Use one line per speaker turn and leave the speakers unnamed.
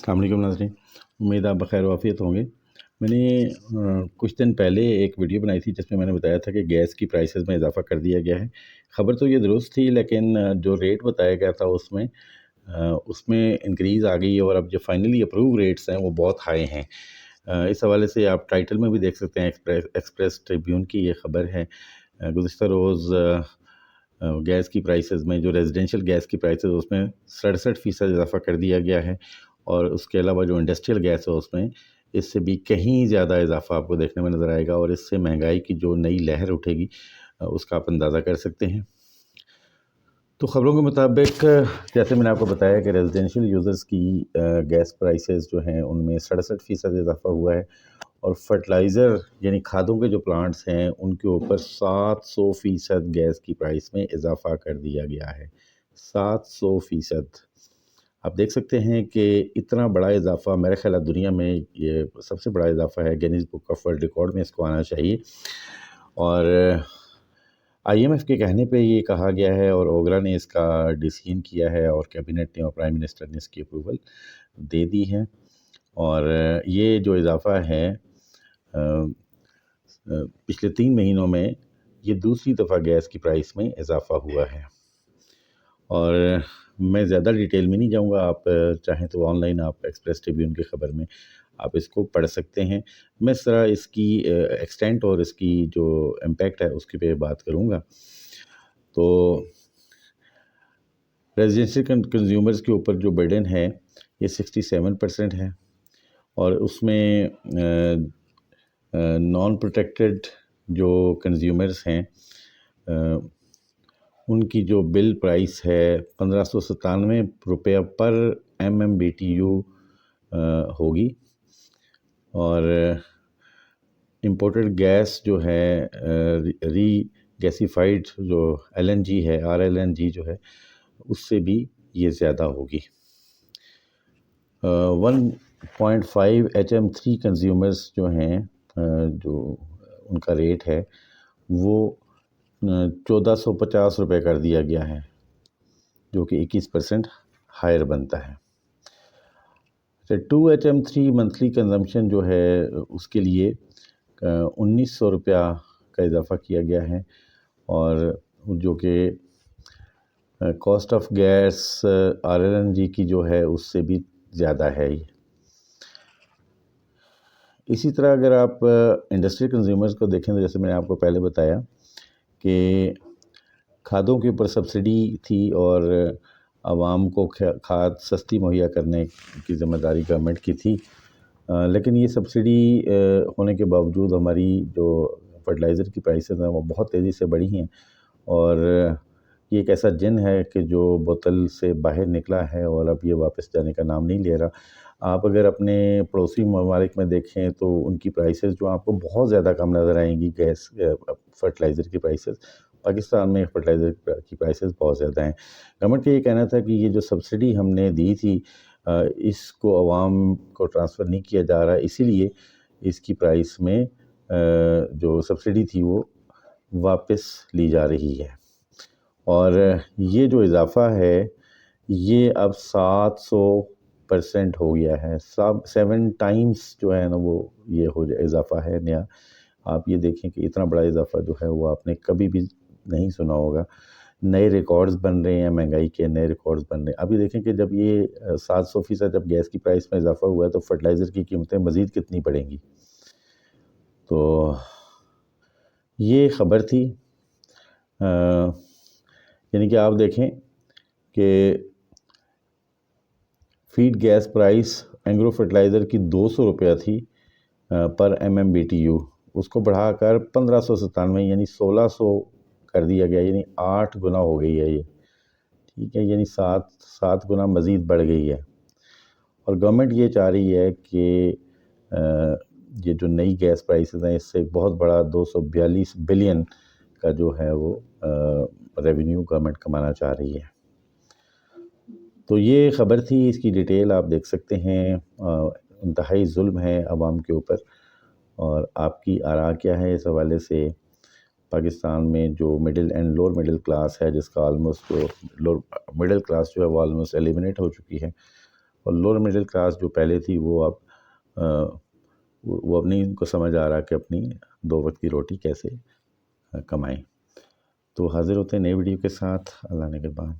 अस्सलाम वालेकुम नाज़रीन, उम्मीद आप बखैर वाफ़ियत होंगे। मैंने कुछ दिन पहले एक वीडियो बनाई थी जिसमें मैंने बताया था कि गैस की प्राइसेस में इजाफ़ा कर दिया गया है। ख़बर तो ये दुरुस्त थी, लेकिन जो रेट बताया गया था उसमें इंक्रीज़ आ गई है और अब जो फाइनली अप्रूव रेट्स हैं वो बहुत हाई हैं। इस हवाले से आप टाइटल में भी देख सकते हैं, एक्सप्रेस ट्रिब्यून की ये ख़बर है। गुज़िश्ता रोज़ गैस की प्राइसेस में, जो रेजिडेंशियल गैस की प्राइसेस उसमें 67% इजाफ़ा कर दिया गया है, और उसके अलावा जो इंडस्ट्रियल गैस है उसमें इससे भी कहीं ज़्यादा इजाफ़ा आपको देखने में नज़र आएगा, और इससे महंगाई की जो नई लहर उठेगी उसका आप अंदाज़ा कर सकते हैं। तो ख़बरों के मुताबिक, जैसे मैंने आपको बताया कि रेजिडेंशियल यूज़र्स की गैस प्राइसेस जो हैं उनमें 67% इजाफ़ा हुआ है, और फर्टिलाइज़र यानी खादों के जो प्लांट्स हैं उनके ऊपर 700% गैस की प्राइस में इजाफ़ा कर दिया गया है। 700%। आप देख सकते हैं कि इतना बड़ा इजाफ़ा, मेरे ख़्याल है दुनिया में ये सबसे बड़ा इजाफ़ा है। Guinness book of world record में इसको आना चाहिए। और IMF के कहने पे ये कहा गया है, और ओगरा ने इसका डिसीजन किया है, और कैबिनेट ने और प्राइम मिनिस्टर ने इसकी अप्रूवल दे दी है। और ये जो इजाफ़ा है पिछले 3 महीनों में, ये दूसरी दफ़ा गैस की प्राइस में इजाफ़ा हुआ है। और मैं ज़्यादा डिटेल में नहीं जाऊंगा, आप चाहें तो ऑनलाइन आप एक्सप्रेस ट्रिब्यून की ख़बर में आप इसको पढ़ सकते हैं। मैं इस तरह इसकी एक्सटेंट और इसकी जो इम्पैक्ट है उसके पे बात करूंगा। तो रेजिडेंशियल कंज्यूमर्स के ऊपर जो बर्डन है ये 67% है, और उसमें नॉन प्रोटेक्टेड जो कंज्यूमर्स हैं उनकी जो बिल प्राइस है 1597 रुपये पर MMBTU होगी। और इम्पोर्टेड गैस जो है री गैसीफाइड जो LNG है, RLNG जो है, उससे भी ये ज़्यादा होगी। 1.5 HM3 कंज्यूमर्स जो हैं, जो उनका रेट है वो 1450 रुपये कर दिया गया है, जो कि 21% हायर बनता है। 2 HM3 मंथली कंजम्पशन जो है उसके लिए 1900 रुपया का इजाफ़ा किया गया है, और जो कि कॉस्ट ऑफ गैस RLNG की जो है उससे भी ज़्यादा है ये। इसी तरह अगर आप इंडस्ट्रियल कंज्यूमर्स को देखें तो जैसे मैंने आपको पहले बताया कि खादों के ऊपर सब्सिडी थी, और आवाम को खाद सस्ती मुहैया करने की ज़िम्मेदारी गवर्नमेंट की थी। लेकिन ये सब्सिडी होने के बावजूद हमारी जो फर्टिलाइज़र की प्राइसेस हैं वो बहुत तेज़ी से बढ़ी हैं, और ये एक ऐसा जिन है कि जो बोतल से बाहर निकला है और अब ये वापस जाने का नाम नहीं ले रहा। आप अगर अपने पड़ोसी ममालिक में देखें तो उनकी प्राइसेस जो आपको बहुत ज़्यादा कम नज़र आएंगी, गैस फर्टिलाइज़र की प्राइसेस। पाकिस्तान में फर्टिलाइज़र की प्राइसेस बहुत ज़्यादा हैं। गवर्नमेंट का ये कहना था कि ये जो सब्सिडी हमने दी थी इसको आवाम को ट्रांसफ़र नहीं किया जा रहा, इसीलिए इसकी प्राइस में जो सब्सिडी थी वो वापस ली जा रही है। और ये जो इजाफ़ा है ये अब 700% हो गया है। 7 टाइम्स जो है ना वो ये हो जाए इजाफ़ा है नया। आप ये देखें कि इतना बड़ा इजाफ़ा जो है वो आपने कभी भी नहीं सुना होगा। नए रिकॉर्ड्स बन रहे हैं, महंगाई के नए रिकॉर्ड्स बन रहे हैं। अभी देखें कि जब ये 700% जब गैस की प्राइस में इजाफ़ा हुआ है तो फर्टिलाइज़र की कीमतें मज़ीद कितनी बढ़ेंगी। तो ये ख़बर थी। यानी कि आप देखें कि feed gas price agro fertiliser की 200 रुपया थी पर MMBTU, उसको बढ़ाकर 1597 यानी 1600 कर दिया गया, यानी 8 गुना हो गई है ये। ठीक है, यानी 7 गुना मज़ीद बढ़ गई है। और गवर्नमेंट ये चाह रही है कि ये जो नई गैस प्राइसेस हैं इससे एक बहुत बड़ा 242 बिलियन का जो है वो रेवेन्यू गवर्नमेंट कमाना चाह रही है। तो ये ख़बर थी, इसकी डिटेल आप देख सकते हैं। इंतहाई जुल्म है आवाम के ऊपर, और आपकी आरा क्या है इस हवाले से। पाकिस्तान में जो middle and lower middle class है, जिसका ऑलमोस्ट जो लोअर मिडिल क्लास जो है वो ऑलमोस्ट एलिमिनेट हो चुकी है, اور لوور مڈل کلاس جو پہلے تھی وہ اب وہ اب نہیں ان کو سمجھ آ رہا کہ اپنی 2 وقت کی روٹی کیسے کمائیں۔ تو حاضر ہوتے ہیں نئے ویڈیو کے ساتھ، اللہ نے کے بعد۔